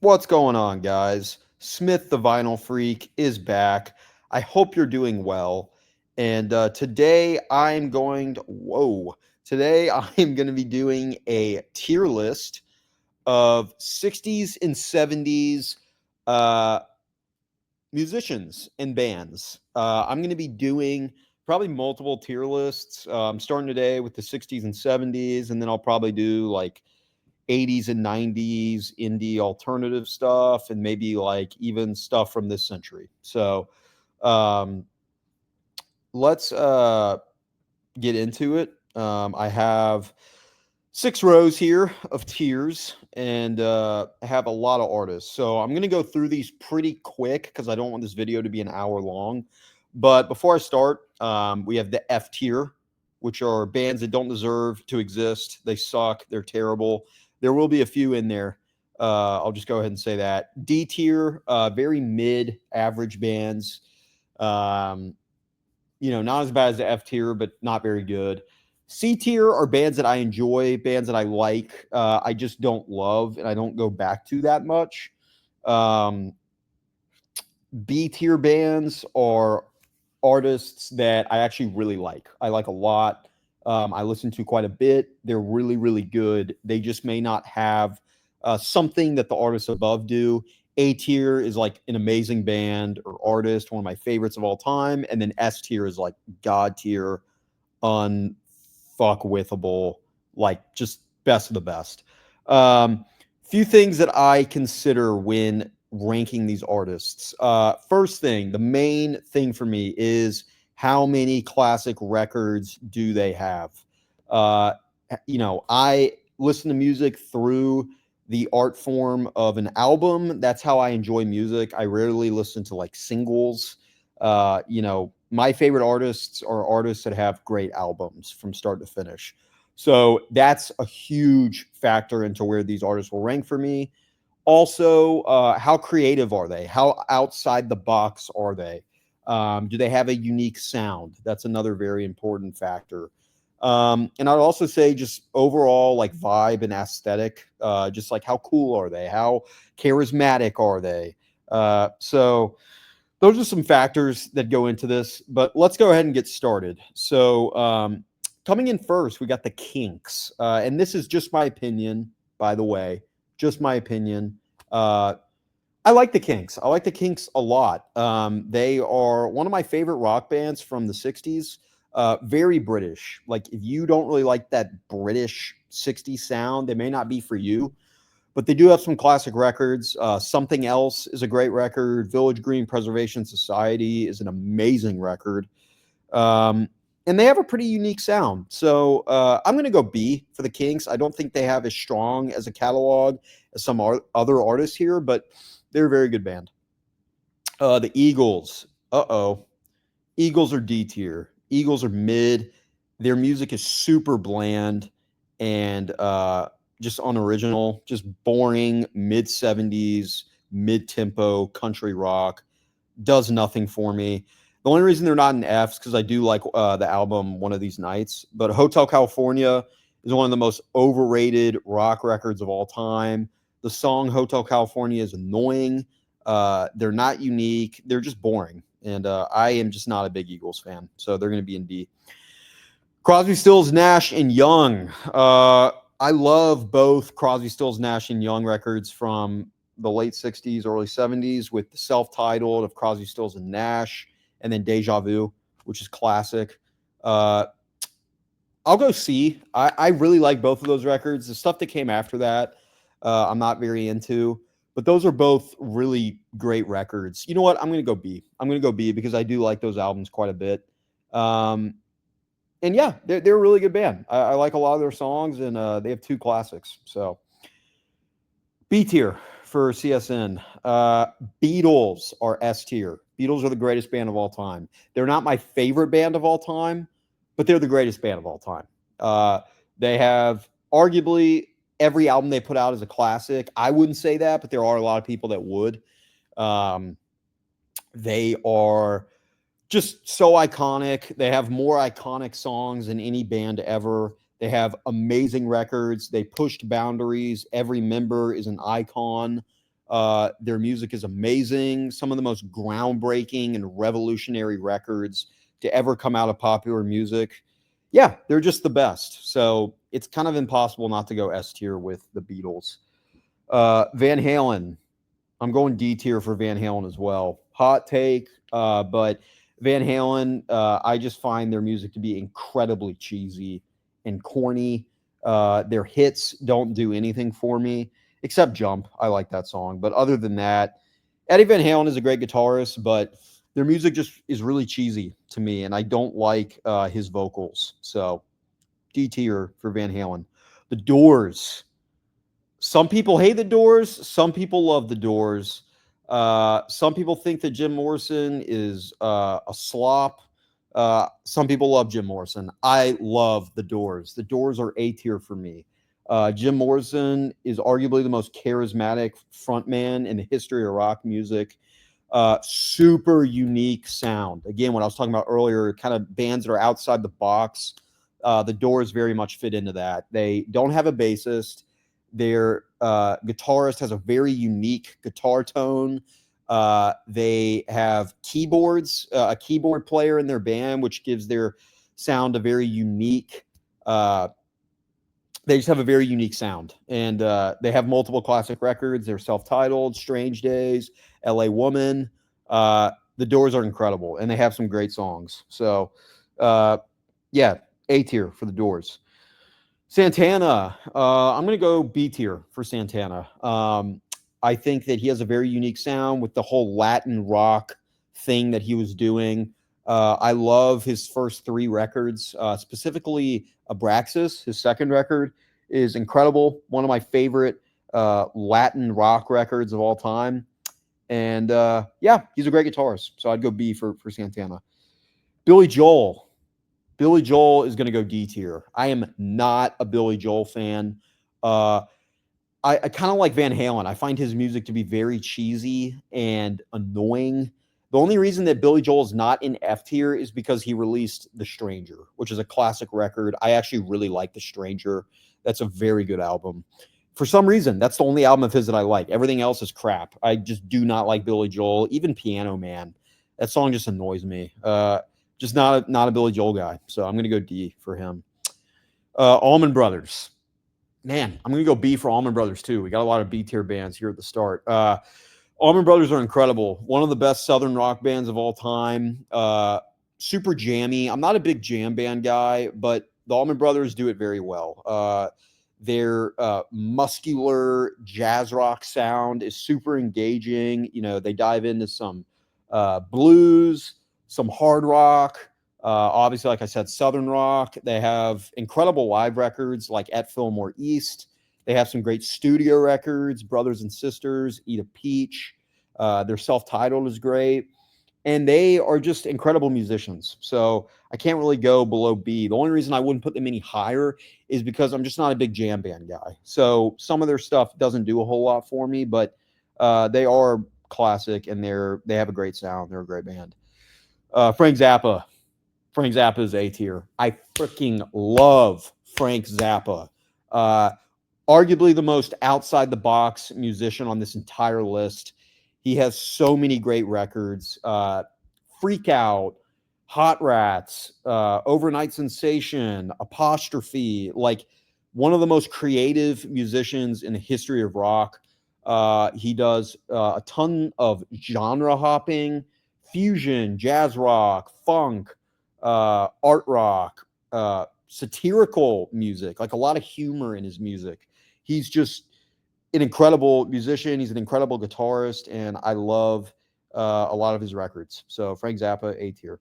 What's going on, guys? Smith the Vinyl Freak is back. I hope you're doing well. And today I'm going to, whoa, today I'm going to be doing a tier list of 60s and 70s uh, musicians and bands. I'm going to be doing probably multiple tier lists. I'm starting today with the 60s and 70s, and then I'll probably do like 80s and 90s indie alternative stuff and maybe like even stuff from this century. So um, let's get into it. I have 6 rows here of tiers and I have a lot of artists. So I'm going to go through these pretty quick because I don't want this video to be an hour long. But before I start, we have the F tier, which are bands that don't deserve to exist. They suck. They're terrible. There will be a few in there. I'll just go ahead and say that. D tier, very mid average bands. Um, not as bad as the F tier, but not very good. C tier are bands that I enjoy, bands that I like. I just don't love, and I don't go back to that much. Um, B tier bands are artists that I actually really like. I like a lot. I listen to quite a bit. They're really, really good. They just may not have something that the artists above do. A tier is like an amazing band or artist, one of my favorites of all time. And then S tier is like God tier, unfuckwithable, like just best of the best. Few things that I consider when ranking these artists. First thing, the main thing for me is how many classic records do they have? I listen to music through the art form of an album. That's how I enjoy music. I rarely listen to like singles. My favorite artists are artists that have great albums from start to finish. So that's a huge factor into where these artists will rank for me. Also, how creative are they? How outside the box are they? Do they have a unique sound? That's another very important factor. And I'd also say just overall like vibe and aesthetic, just like how cool are they? How charismatic are they? So those are some factors that go into this, but let's go ahead and get started. So coming in first, we got the Kinks. And this is just my opinion, by the way, just my opinion. Uh, I like the Kinks. I like the Kinks a lot. They are one of my favorite rock bands from the 60s. Very British. Like, if you don't really like that British 60s sound, they may not be for you, but they do have some classic records. Something Else is a great record. Village Green Preservation Society is an amazing record. And they have a pretty unique sound. So I'm going to go B for the Kinks. I don't think they have as strong as a catalog as some other artists here, but they're a very good band. The Eagles. Eagles are D tier. Eagles are mid. Their music is super bland and just unoriginal, just boring mid 70s, mid tempo country rock. Does nothing for me. The only reason they're not in F's because I do like the album One of These Nights, but Hotel California is one of the most overrated rock records of all time. The song Hotel California is annoying. They're not unique. They're just boring. And I am just not a big Eagles fan. So they're going to be in D. Crosby, Stills, Nash, and Young. I love both Crosby, Stills, Nash, and Young records from the late 60s, early 70s with the self-titled of Crosby, Stills, and Nash, and then Deja Vu, which is classic. Uh, I'll go C. I really like both of those records. The stuff that came after that, I'm not very into, but those are both really great records. You know what? I'm going to go B. I'm going to go B because I do like those albums quite a bit. And yeah, they're a really good band. I like a lot of their songs, and they have 2 classics. So B tier for CSN. Beatles are S tier. Beatles are the greatest band of all time. They're not my favorite band of all time, but they're the greatest band of all time. They have arguably every album they put out is a classic. I wouldn't say that, but there are a lot of people that would. Um, they are just so iconic. They have more iconic songs than any band ever. They have amazing records. They pushed boundaries. Every member is an icon. Their music is amazing. Some of the most groundbreaking and revolutionary records to ever come out of popular music. Yeah, they're just the best. So it's kind of impossible not to go S tier with the Beatles. Van Halen. I'm going D tier for Van Halen as well. Hot take, but Van Halen, I just find their music to be incredibly cheesy and corny. Their hits don't do anything for me except Jump. I like that song. But other than that, Eddie Van Halen is a great guitarist, but their music just is really cheesy to me, and I don't like his vocals. So D tier for Van Halen. The Doors. Some people hate the Doors. Some people love the Doors. Some people think that Jim Morrison is a slop. Some people love Jim Morrison. I love the Doors. The Doors are A tier for me. Jim Morrison is arguably the most charismatic frontman in the history of rock music. Super unique sound. Again, what I was talking about earlier, kind of bands that are outside the box. The Doors very much fit into that. They don't have a bassist. Their guitarist has a very unique guitar tone. They have keyboards, a keyboard player in their band, which gives their sound a very unique. They just have a very unique sound, and they have multiple classic records. They're self-titled, Strange Days, L.A. Woman. The Doors are incredible, and they have some great songs. So, yeah, A tier for the Doors. Santana, I'm going to go B tier for Santana. I think that he has a very unique sound with the whole Latin rock thing that he was doing. I love his first three records, specifically Abraxas. His second record is incredible. One of my favorite Latin rock records of all time. And yeah, he's a great guitarist. So I'd go B for Santana. Billy Joel. Billy Joel is going to go D tier. I am not a Billy Joel fan. I kind of like Van Halen. I find his music to be very cheesy and annoying. The only reason that Billy Joel is not in F tier is because he released The Stranger, which is a classic record. I actually really like The Stranger. That's a very good album. For some reason, that's the only album of his that I like. Everything else is crap. I just do not like Billy Joel. Even Piano Man. That song just annoys me. Just not a Billy Joel guy. So I'm going to go D for him. Allman Brothers. Man, I'm going to go B for Allman Brothers too. We got a lot of B tier bands here at the start. Allman Brothers are incredible. One of the best Southern rock bands of all time. Super jammy. I'm not a big jam band guy, but the Allman Brothers do it very well. Their muscular jazz rock sound is super engaging. You know, they dive into some blues, some hard rock. Obviously, like I said, Southern rock. They have incredible live records like At Fillmore East. They have some great studio records, Brothers and Sisters, Eat a Peach. Their self-titled is great. And they are just incredible musicians. So I can't really go below B. The only reason I wouldn't put them any higher is because I'm just not a big jam band guy. So some of their stuff doesn't do a whole lot for me, but they are classic and they have a great sound. They're a great band. Frank Zappa. Frank Zappa is A tier. I freaking love Frank Zappa. Arguably the most outside the box musician on this entire list. He has so many great records. Freak Out, Hot Rats, Overnight Sensation, Apostrophe, like one of the most creative musicians in the history of rock. He does a ton of genre hopping, fusion, jazz rock, funk, art rock, satirical music, like a lot of humor in his music. He's just an incredible musician. He's an incredible guitarist, and I love a lot of his records. So Frank Zappa, A tier.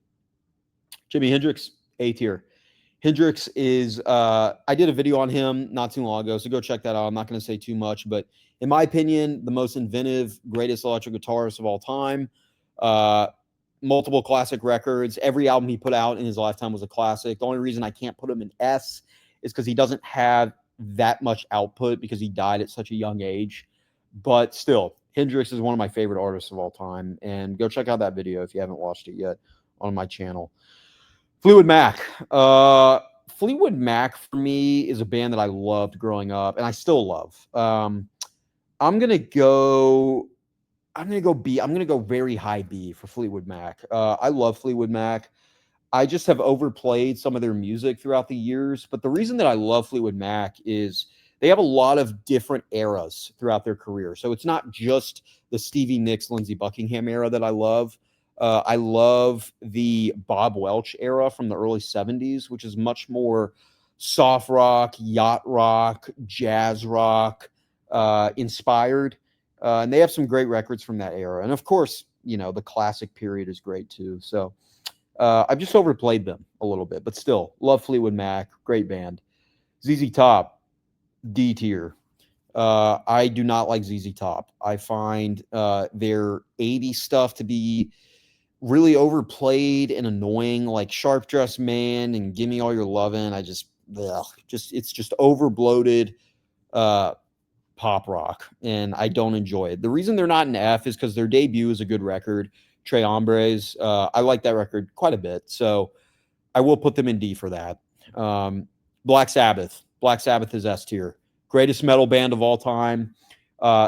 Jimi Hendrix, A tier. Hendrix is, I did a video on him not too long ago, so go check that out. I'm not going to say too much, but in my opinion, the most inventive, greatest electric guitarist of all time. Multiple classic records. Every album he put out in his lifetime was a classic. The only reason I can't put him in S is because he doesn't have that much output because he died at such a young age. But still, Hendrix is one of my favorite artists of all time. And go check out that video if you haven't watched it yet on my channel. Fleetwood Mac. Fleetwood Mac for me is a band that I loved growing up and I still love. I'm gonna go. I'm gonna go B. I'm gonna go very high B for Fleetwood Mac. I love Fleetwood Mac. I just have overplayed some of their music throughout the years, but the reason that I love Fleetwood Mac is they have a lot of different eras throughout their career. So it's not just the Stevie Nicks, Lindsey Buckingham era that I love. I love the Bob Welch era from the early 70s, which is much more soft rock, yacht rock, jazz rock inspired. And they have some great records from that era. And of course, the classic period is great too. So I've just overplayed them a little bit, but still love Fleetwood Mac. Great band. ZZ Top, D tier. I do not like ZZ Top. I find their 80s stuff to be really overplayed and annoying, like Sharp Dressed Man and Give Me All Your Lovin'. It's just over bloated pop rock, and I don't enjoy it. The reason they're not an F is because their debut is a good record, Tres Hombres. I like that record quite a bit, so I will put them in D for that. Black Sabbath. Black Sabbath is S tier. Greatest metal band of all time.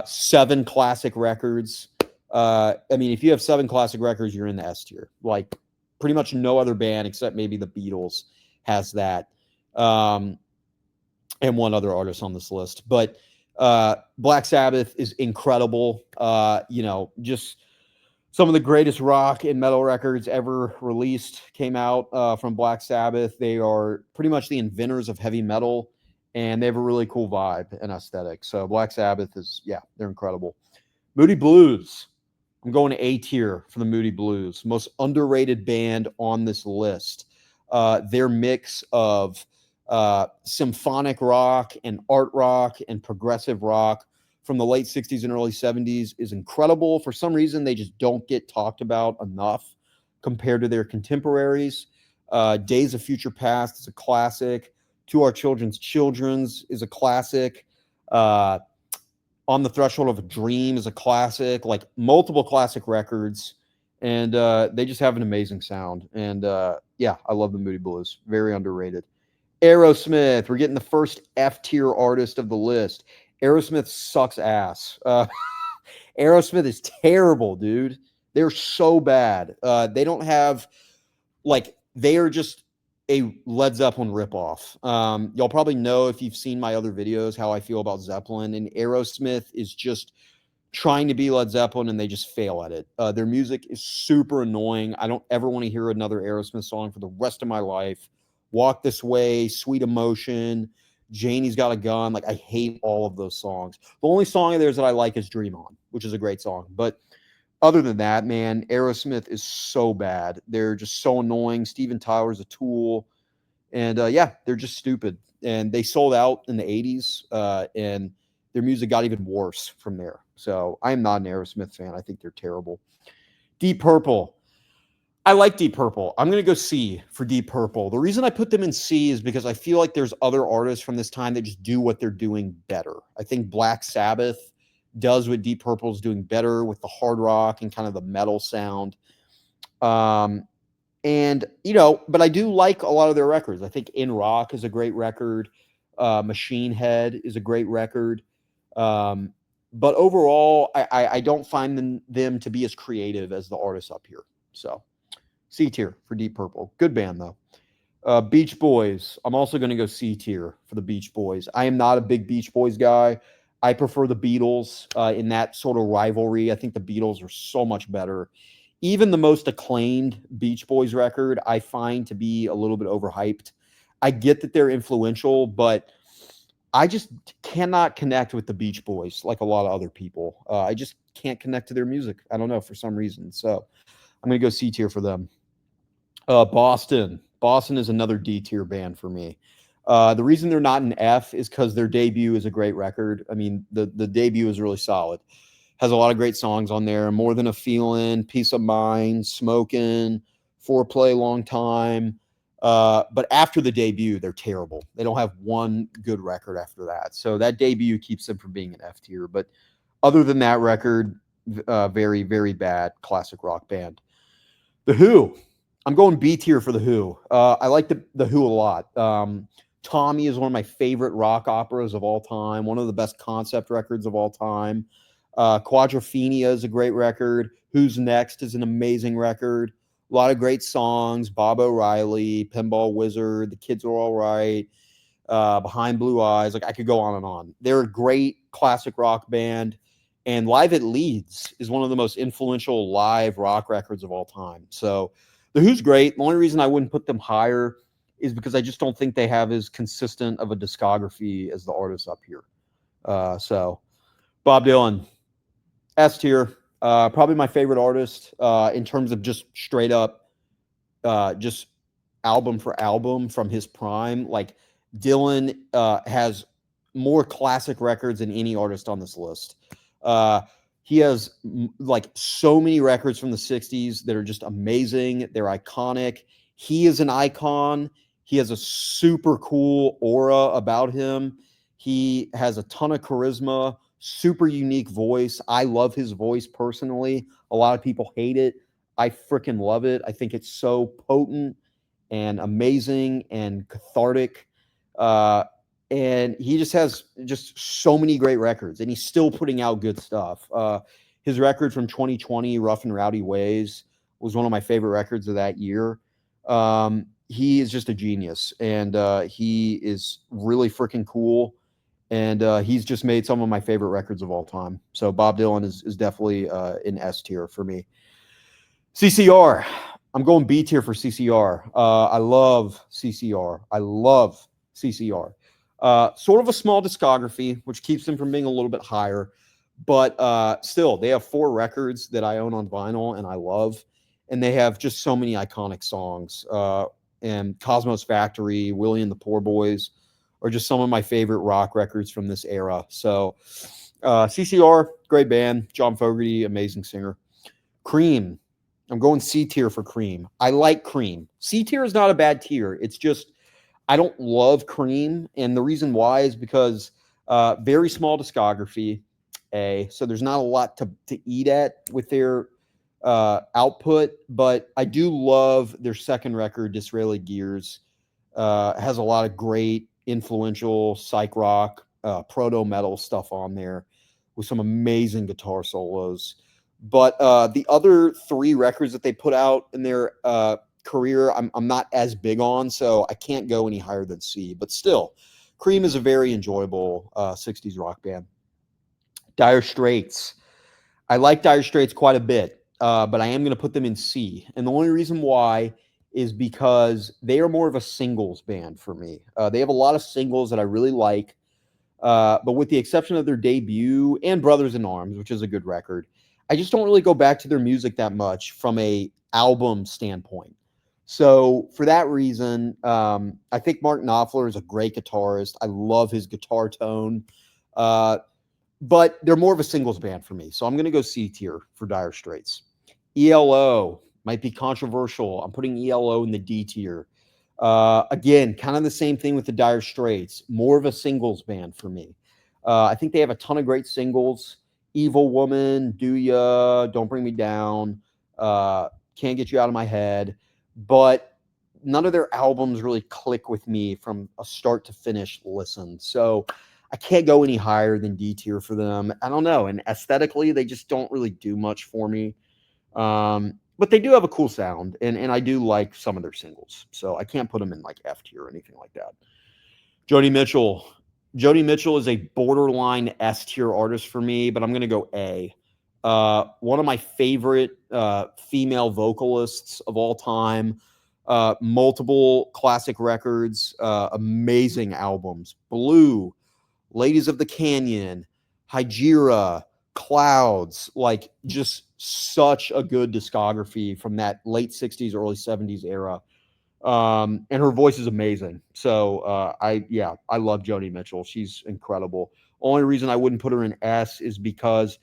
7 classic records. I mean, if you have 7 classic records, you're in the S tier. Like, pretty much no other band except maybe the Beatles has that. And one other artist on this list. But Black Sabbath is incredible. Just some of the greatest rock and metal records ever released came out from Black Sabbath. They are pretty much the inventors of heavy metal, and they have a really cool vibe and aesthetic. So Black Sabbath they're incredible. Moody Blues. I'm going to A tier for the Moody Blues. Most underrated band on this list. Their mix of symphonic rock and art rock and progressive rock from the late 60s and early 70s is incredible. For some reason, they just don't get talked about enough compared to their contemporaries. Days of Future Past is a classic. To Our Children's is a classic. On the Threshold of a Dream is a classic. Like, multiple classic records. And they just have an amazing sound. And I love the Moody Blues. Very underrated. Aerosmith. We're getting the first F tier artist of the list. Aerosmith sucks ass. Aerosmith is terrible, dude. They're so bad. They don't have, they are just a Led Zeppelin ripoff. Y'all probably know, if you've seen my other videos, how I feel about Zeppelin. And Aerosmith is just trying to be Led Zeppelin, and they just fail at it. Their music is super annoying. I don't ever want to hear another Aerosmith song for the rest of my life. Walk This Way, Sweet Emotion, Janie's Got a Gun. Like, I hate all of those songs. The only song of theirs that I like is Dream On, which is a great song. But other than that, man, Aerosmith is so bad. They're just so annoying. Steven Tyler's a tool. And they're just stupid. And they sold out in the 80s, and their music got even worse from there. So I am not an Aerosmith fan. I think they're terrible. Deep Purple. I like Deep Purple. I'm going to go C for Deep Purple. The reason I put them in C is because I feel like there's other artists from this time that just do what they're doing better. I think Black Sabbath does what Deep Purple is doing better with the hard rock and kind of the metal sound. But I do like a lot of their records. I think In Rock is a great record. Machine Head is a great record. But overall, I don't find them to be as creative as the artists up here. So C tier for Deep Purple. Good band, though. Beach Boys. I'm also going to go C tier for the Beach Boys. I am not a big Beach Boys guy. I prefer the Beatles in that sort of rivalry. I think the Beatles are so much better. Even the most acclaimed Beach Boys record, I find to be a little bit overhyped. I get that they're influential, but I just cannot connect with the Beach Boys like a lot of other people. I just can't connect to their music. I don't know, for some reason. So I'm going to go C tier for them. Boston. Boston is another D tier band for me. The reason they're not an F is because their debut is a great record. I mean, the debut is really solid. Has a lot of great songs on there. More Than a Feeling, Peace of Mind, Smoking, Foreplay, Long Time. But after the debut, they're terrible. They don't have one good record after that. So that debut keeps them from being an F tier. But other than that record, very, very bad classic rock band. The Who. I'm going B tier for The Who. I like the Who a lot. Tommy is one of my favorite rock operas of all time, one of the best concept records of all time. Quadrophenia is a great record. Who's Next is an amazing record. A lot of great songs. Bob O'Reilly, Pinball Wizard, The Kids Are All Right, Behind Blue Eyes. Like I could go on and on. They're a great classic rock band. And Live at Leeds is one of the most influential live rock records of all time. So the Who's great. The only reason I wouldn't put them higher is because I just don't think they have as consistent of a discography as the artists up here. So Bob Dylan, S tier, probably my favorite artist in terms of just straight up, just album for album from his prime. Like Dylan has more classic records than any artist on this list. He has like so many records from the 60s that are just amazing. They're iconic. He is an icon. He has a super cool aura about him. He has a ton of charisma, super unique voice. I love his voice personally. A lot of people hate it. I freaking love it. I think it's so potent and amazing and cathartic. And he just has just so many great records, and he's still putting out good stuff. His record from 2020, Rough and Rowdy Ways, was one of my favorite records of that year. He is just a genius, and he is really freaking cool. And he's just made some of my favorite records of all time. So Bob Dylan is definitely in S tier for me. CCR. I'm going B tier for CCR. I love CCR. I love CCR. Sort of a small discography, which keeps them from being a little bit higher. But still, they have 4 records that I own on vinyl and I love. And they have just so many iconic songs. And Cosmos Factory, Willie and the Poor Boys are just some of my favorite rock records from this era. So CCR, great band. John Fogerty, amazing singer. Cream. I'm going C tier for Cream. I like Cream. C tier is not a bad tier. It's just I don't love Cream, and the reason why is because very small discography. So there's not a lot to eat at with their output, but I do love their second record, Disraeli Gears. Has a lot of great influential psych rock, proto metal stuff on there with some amazing guitar solos. But the other 3 records that they put out in their career, I'm not as big on, so I can't go any higher than C. But still, Cream is a very enjoyable 60s rock band. Dire Straits. I like Dire Straits quite a bit, but I am going to put them in C. And the only reason why is because they are more of a singles band for me. They have a lot of singles that I really like, but with the exception of their debut and Brothers in Arms, which is a good record, I just don't really go back to their music that much from a album standpoint. So for that reason, I think Mark Knopfler is a great guitarist. I love his guitar tone, but they're more of a singles band for me. So I'm going to go C tier for Dire Straits. ELO might be controversial. I'm putting ELO in the D tier. Again, kind of the same thing with the Dire Straits. More of a singles band for me. I think they have a ton of great singles. Evil Woman, Do Ya, Don't Bring Me Down, Can't Get You Out of My Head. But none of their albums really click with me from a start to finish listen. So I can't go any higher than D tier for them. I don't know. And aesthetically, they just don't really do much for me. But they do have a cool sound, and I do like some of their singles. So I can't put them in like F tier or anything like that. Joni Mitchell. Joni Mitchell is a borderline S tier artist for me, but I'm going to go A. One of my favorite female vocalists of all time. Multiple classic records, amazing albums. Blue, Ladies of the Canyon, Hygieia, Clouds, like just such a good discography from that late 60s, early 70s era. And her voice is amazing. So I love Joni Mitchell. She's incredible. Only reason I wouldn't put her in S is because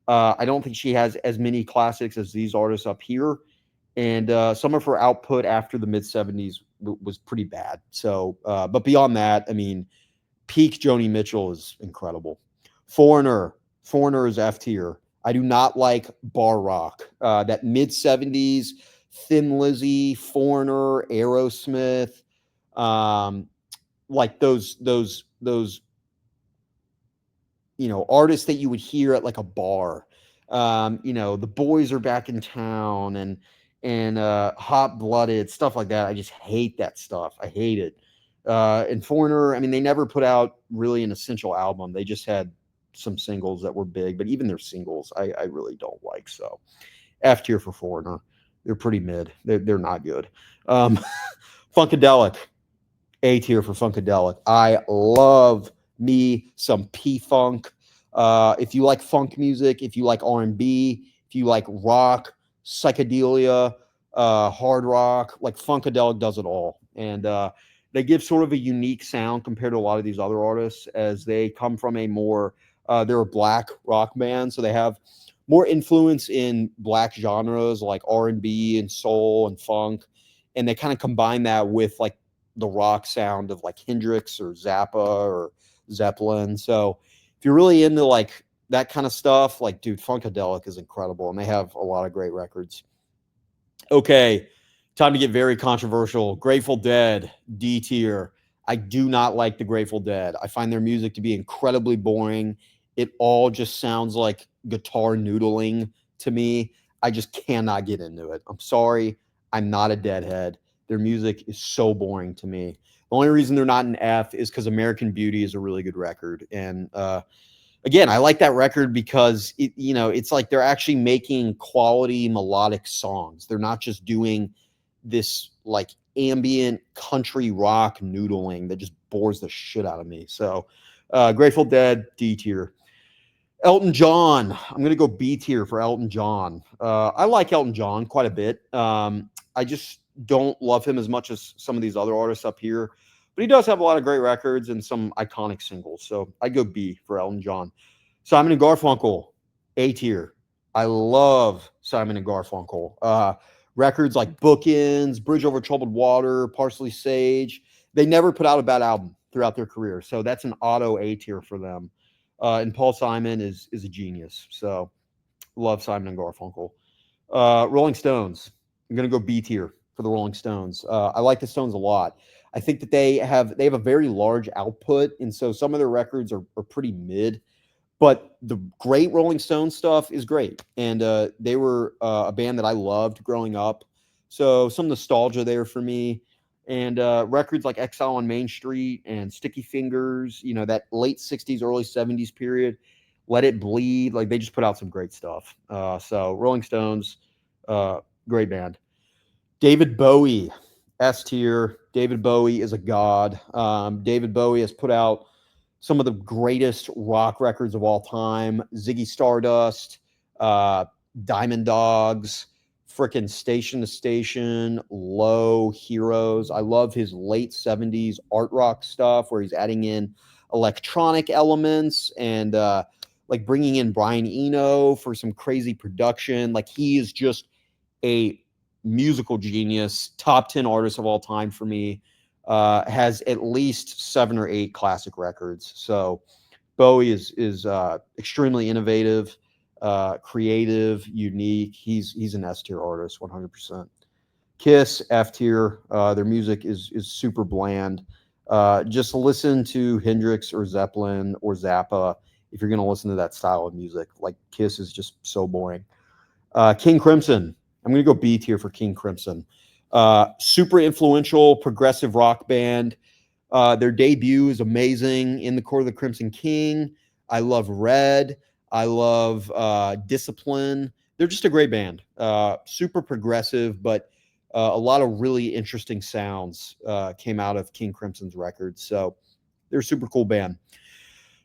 I don't think she has as many classics as these artists up here. And some of her output after the mid 70s was pretty bad. So, but beyond that, I mean, peak Joni Mitchell is incredible. Foreigner is F tier. I do not like bar rock. That mid 70s, Thin Lizzy, Foreigner, Aerosmith, like those artists that you would hear at like a bar. The Boys Are Back in Town and Hot Blooded, stuff like that. I just hate that stuff. I hate it. And Foreigner, I mean, they never put out really an essential album. They just had some singles that were big, but even their singles, I really don't like. So F tier for Foreigner. They're pretty mid. They're not good. Um, Funkadelic, A tier for Funkadelic. I love me some P Funk. If you like funk music, if you like R&B, if you like rock, psychedelia, hard rock, like Funkadelic does it all. And they give sort of a unique sound compared to a lot of these other artists, as they come from a more they're a black rock band, so they have more influence in black genres like R&B and soul and funk, and they kind of combine that with like the rock sound of like Hendrix or Zappa or Zeppelin. So if you're really into like that kind of stuff, like dude, Funkadelic is incredible, and they have a lot of great records. Okay, time to get very controversial. Grateful Dead, D tier. I do not like the Grateful Dead. I find their music to be incredibly boring. It all just sounds like guitar noodling to me. I just cannot get into it. I'm sorry. I'm not a Deadhead. Their music is so boring to me. The only reason they're not an F is because American Beauty is a really good record. And again, I like that record because it's like they're actually making quality melodic songs. They're not just doing this like ambient country rock noodling that just bores the shit out of me. So Grateful Dead, D tier. Elton John, I'm going to go B tier for Elton John. I like Elton John quite a bit. I just don't love him as much as some of these other artists up here, but he does have a lot of great records and some iconic singles. So I go B for Elton John. Simon and Garfunkel, A tier. I love Simon and Garfunkel. Records like Bookends, Bridge Over Troubled Water, Parsley Sage. They never put out a bad album throughout their career. So that's an auto A tier for them. And Paul Simon is a genius. So love Simon and Garfunkel. Rolling Stones. I'm gonna go B tier for the Rolling Stones. I like the Stones a lot. I think that they have a very large output, and so some of their records are pretty mid. But the great Rolling Stones stuff is great, and they were a band that I loved growing up. So some nostalgia there for me. And records like Exile on Main Street and Sticky Fingers, that late 60s, early 70s period, Let It Bleed, like they just put out some great stuff. So Rolling Stones, great band. David Bowie, S tier. David Bowie is a god. David Bowie has put out some of the greatest rock records of all time. Ziggy Stardust, Diamond Dogs, frickin' Station to Station, Low, Heroes. I love his late 70s art rock stuff where he's adding in electronic elements and like bringing in Brian Eno for some crazy production. Like he is just a musical genius, top 10 artist of all time for me. Has at least 7 or 8 classic records. So Bowie is extremely innovative, creative, unique. He's an S tier artist, 100%. Kiss, F tier. Their music is super bland. Just listen to Hendrix or Zeppelin or Zappa if you're going to listen to that style of music. Like Kiss is just so boring. King Crimson. I'm going to go B tier for King Crimson. Super influential progressive rock band. Their debut is amazing. In the Court of the Crimson King. I love Red. I love Discipline. They're just a great band. Super progressive, but a lot of really interesting sounds came out of King Crimson's records. So they're a super cool band.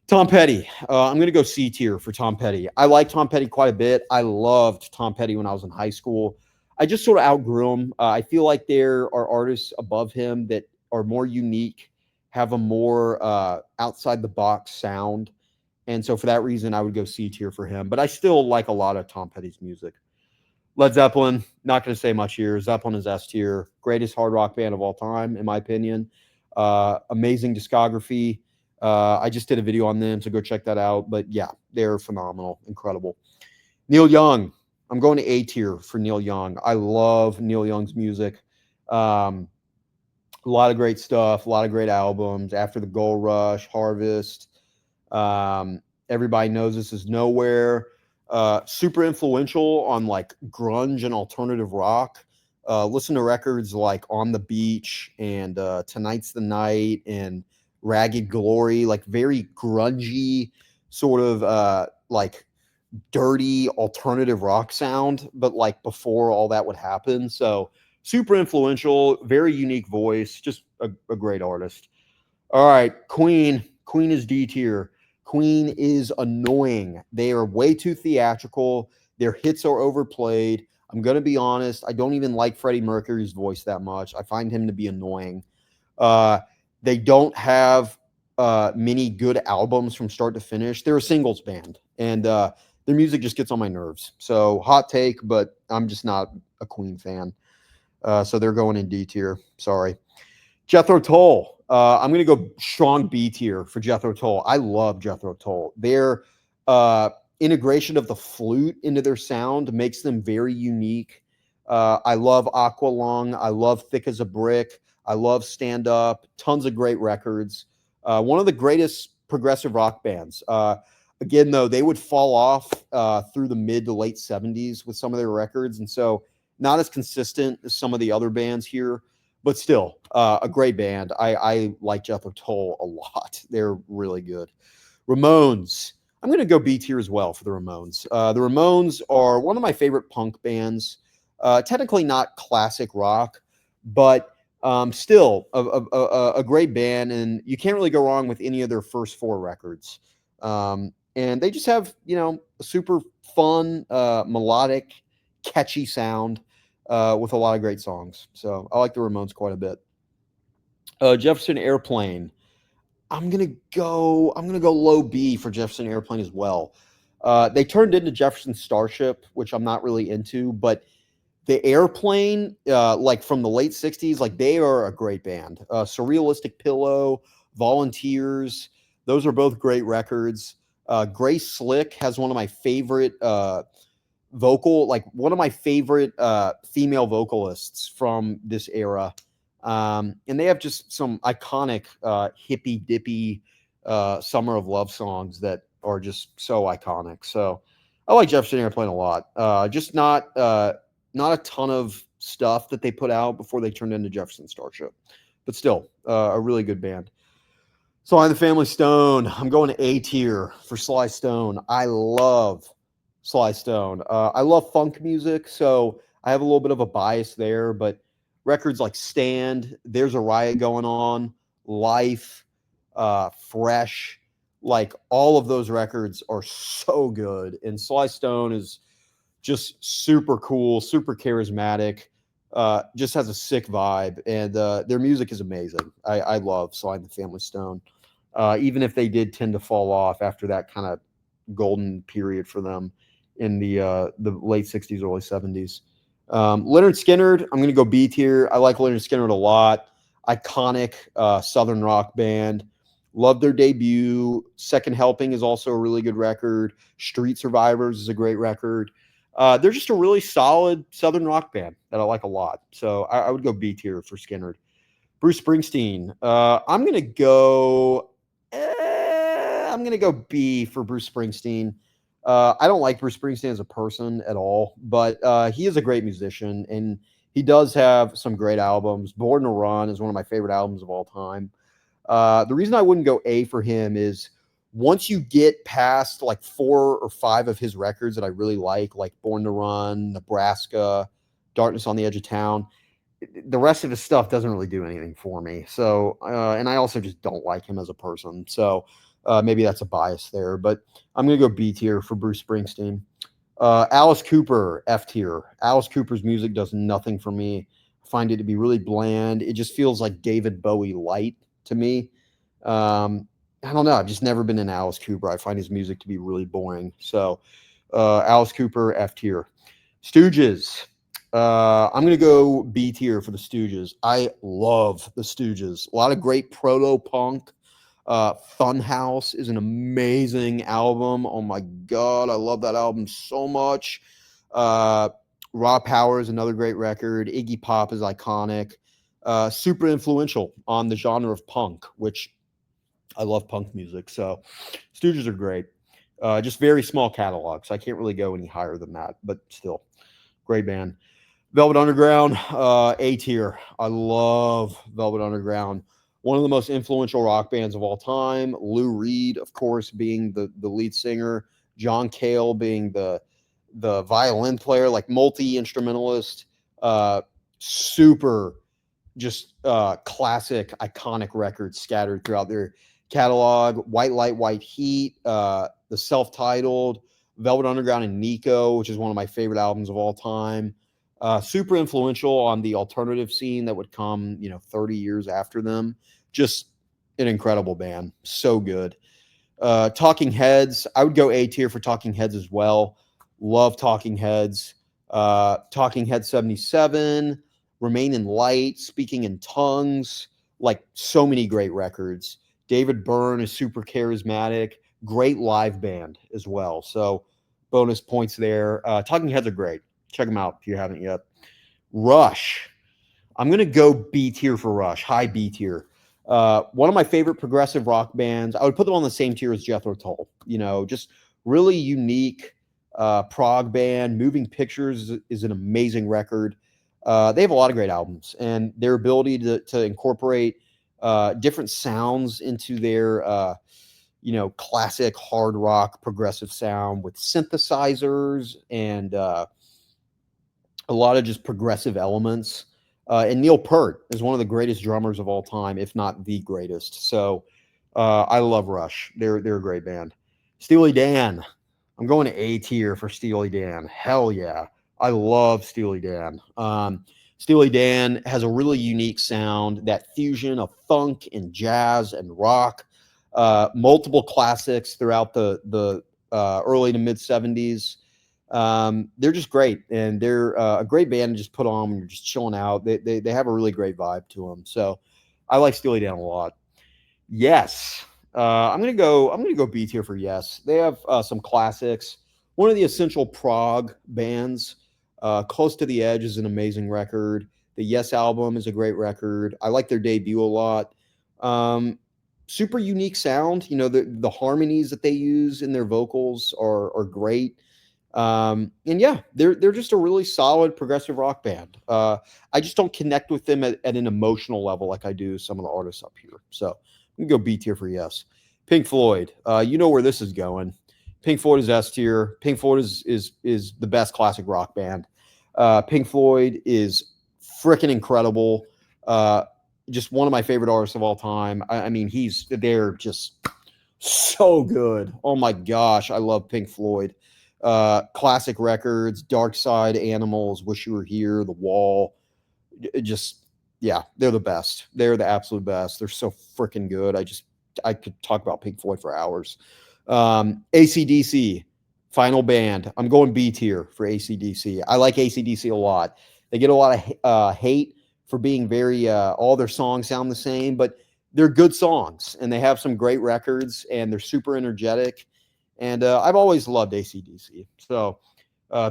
Tom Petty. I'm going to go C tier for Tom Petty. I like Tom Petty quite a bit. I loved Tom Petty when I was in high school. I just sort of outgrew him. I feel like there are artists above him that are more unique, have a more outside the box sound. And so for that reason, I would go C tier for him. But I still like a lot of Tom Petty's music. Led Zeppelin, not going to say much here. Zeppelin is S tier. Greatest hard rock band of all time, in my opinion. Amazing discography. I just did a video on them, so go check that out. But yeah, they're phenomenal, incredible. Neil Young. I'm going to A tier for Neil Young. I love Neil Young's music. A lot of great stuff, a lot of great albums. After the Gold Rush, Harvest, um, Everybody Knows This Is Nowhere. Super influential on like grunge and alternative rock. Listen to records like On the Beach and Tonight's the Night and Ragged Glory, like very grungy, sort of like dirty alternative rock sound, but like before all that would happen. So super influential, very unique voice, just a great artist. All right, Queen. Queen is D tier. Queen is annoying. They are way too theatrical. Their hits are overplayed. I'm going to be honest. I don't even like Freddie Mercury's voice that much. I find him to be annoying. Uh, they don't have many good albums from start to finish. They're a singles band, and their music just gets on my nerves. So hot take, but I'm just not a Queen fan. So they're going in D tier. Sorry. Jethro Tull. I'm going to go strong B tier for Jethro Tull. I love Jethro Tull. Their integration of the flute into their sound makes them very unique. I love Aqualung. I love Thick as a Brick. I love Stand Up. Tons of great records. One of the greatest progressive rock bands. Again, though, they would fall off through the mid to late 70s with some of their records. And so not as consistent as some of the other bands here, but still a great band. I like Jethro Tull a lot. They're really good. Ramones. I'm going to go B tier as well for the Ramones. The Ramones are one of my favorite punk bands. Technically not classic rock, but still a great band, and you can't really go wrong with any of their first four records. And they just have, a super fun, melodic, catchy sound with a lot of great songs. So I like the Ramones quite a bit. Jefferson Airplane. I'm gonna go low B for Jefferson Airplane as well. They turned into Jefferson Starship, which I'm not really into, but the Airplane, like from the late 60s, like they are a great band. Surrealistic Pillow, Volunteers, those are both great records. Grace Slick has one of my favorite one of my favorite female vocalists from this era. And they have just some iconic hippy dippy Summer of Love songs that are just so iconic. So I like Jefferson Airplane a lot. Just not a ton of stuff that they put out before they turned into Jefferson Starship, but still a really good band. Sly and the Family Stone. I'm going to A tier for Sly Stone. I love Sly Stone. I love funk music, so I have a little bit of a bias there, but records like Stand, There's a Riot Going On, Life, Fresh, like all of those records are so good. And Sly Stone is just super cool, super charismatic, just has a sick vibe, and their music is amazing. I love Sly and the Family Stone, even if they did tend to fall off after that kind of golden period for them in the late 60s, early 70s. Leonard Skinner, I'm going to go B tier. I like Leonard Skinner a lot. Iconic Southern rock band. Love their debut. Second Helping is also a really good record. Street Survivors is a great record. They're just a really solid Southern rock band that I like a lot. So I would go B tier for Skinner. Bruce Springsteen. I'm gonna go. I'm gonna go B for Bruce Springsteen. I don't like Bruce Springsteen as a person at all, but he is a great musician, and he does have some great albums. Born to Run is one of my favorite albums of all time. The reason I wouldn't go A for him is once you get past like 4 or 5 of his records that I really like Born to Run, Nebraska, Darkness on the Edge of Town, the rest of his stuff doesn't really do anything for me. So, and I also just don't like him as a person. So maybe that's a bias there, but I'm going to go B tier for Bruce Springsteen. Alice Cooper, F tier. Alice Cooper's music does nothing for me. I find it to be really bland. It just feels like David Bowie light to me. I don't know. I've just never been an Alice Cooper. I find his music to be really boring. So, Alice Cooper, F tier. Stooges. I'm going to go B tier for the Stooges. I love the Stooges. A lot of great proto punk. Funhouse is an amazing album. Oh my God. I love that album so much. Raw Power is another great record. Iggy Pop is iconic. super influential on the genre of punk, which I love punk music. So Stooges are great. Just very small catalog, so I can't really go any higher than that, but still, great band. Velvet Underground, A tier. I love Velvet Underground. One of the most influential rock bands of all time. Lou Reed, of course, being the lead singer. John Cale being the violin player, like multi instrumentalist. Super, just classic, iconic records scattered throughout their catalog. White Light, White Heat, the self-titled, Velvet Underground and Nico, which is one of my favorite albums of all time. Super influential on the alternative scene that would come, 30 years after them. Just an incredible band. So good. Talking Heads, I would go A tier for Talking Heads as well. Love Talking Heads. Talking Head 77, Remain in Light, Speaking in Tongues, like so many great records. David Byrne is super charismatic, great live band as well. So bonus points there. Talking Heads are great. Check them out if you haven't yet. Rush. I'm going to go B tier for Rush, high B tier. One of my favorite progressive rock bands. I would put them on the same tier as Jethro Tull. Just really unique prog band. Moving Pictures is an amazing record. They have a lot of great albums, and their ability to incorporate different sounds into their classic hard rock progressive sound with synthesizers and a lot of just progressive elements. And Neil Peart is one of the greatest drummers of all time, if not the greatest. So I love Rush. They're a great band. Steely Dan. I'm going to A tier for Steely Dan. Hell yeah. I love Steely Dan. Steely Dan has a really unique sound, that fusion of funk and jazz and rock. Multiple classics throughout the early to mid 70s. They're just great, and they're a great band to just put on when you're just chilling out. They have a really great vibe to them. So I like Steely Dan a lot. Yes. I'm gonna go B tier for Yes. They have some classics. One of the essential prog bands. Close to the Edge is an amazing record. The Yes album is a great record. I like their debut a lot. Super unique sound. The harmonies that they use in their vocals are great. And yeah, they're just a really solid progressive rock band. I just don't connect with them at an emotional level like I do some of the artists up here. So I'm gonna go B tier for Yes. Pink Floyd, you know where this is going. Pink Floyd is S tier. Pink Floyd is the best classic rock band. Pink Floyd is freaking incredible. Just one of my favorite artists of all time. I mean, they're just so good. Oh my gosh, I love Pink Floyd. Classic records, Dark Side, Animals, Wish You Were Here, The Wall. Just, yeah, they're the best. They're the absolute best. They're so freaking good. I could talk about Pink Floyd for hours. AC/DC, final band. I'm going B tier for AC/DC. I like AC/DC a lot. They get a lot of hate for being very, all their songs sound the same, but they're good songs, and they have some great records, and they're super energetic. And I've always loved AC/DC. So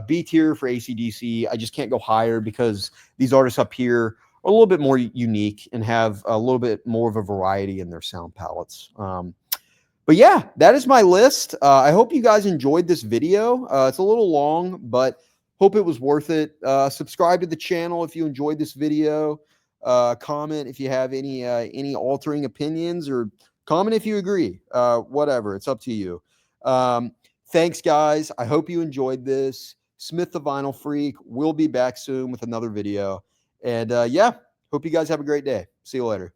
B tier for AC/DC. I just can't go higher because these artists up here are a little bit more unique and have a little bit more of a variety in their sound palettes. But yeah, that is my list. I hope you guys enjoyed this video. It's a little long, but hope it was worth it. Subscribe to the channel if you enjoyed this video. Comment if you have any altering opinions, or comment if you agree. Whatever, it's up to you. Thanks, guys. I hope you enjoyed this. Smith the Vinyl Freak will be back soon with another video. And yeah, hope you guys have a great day. See you later.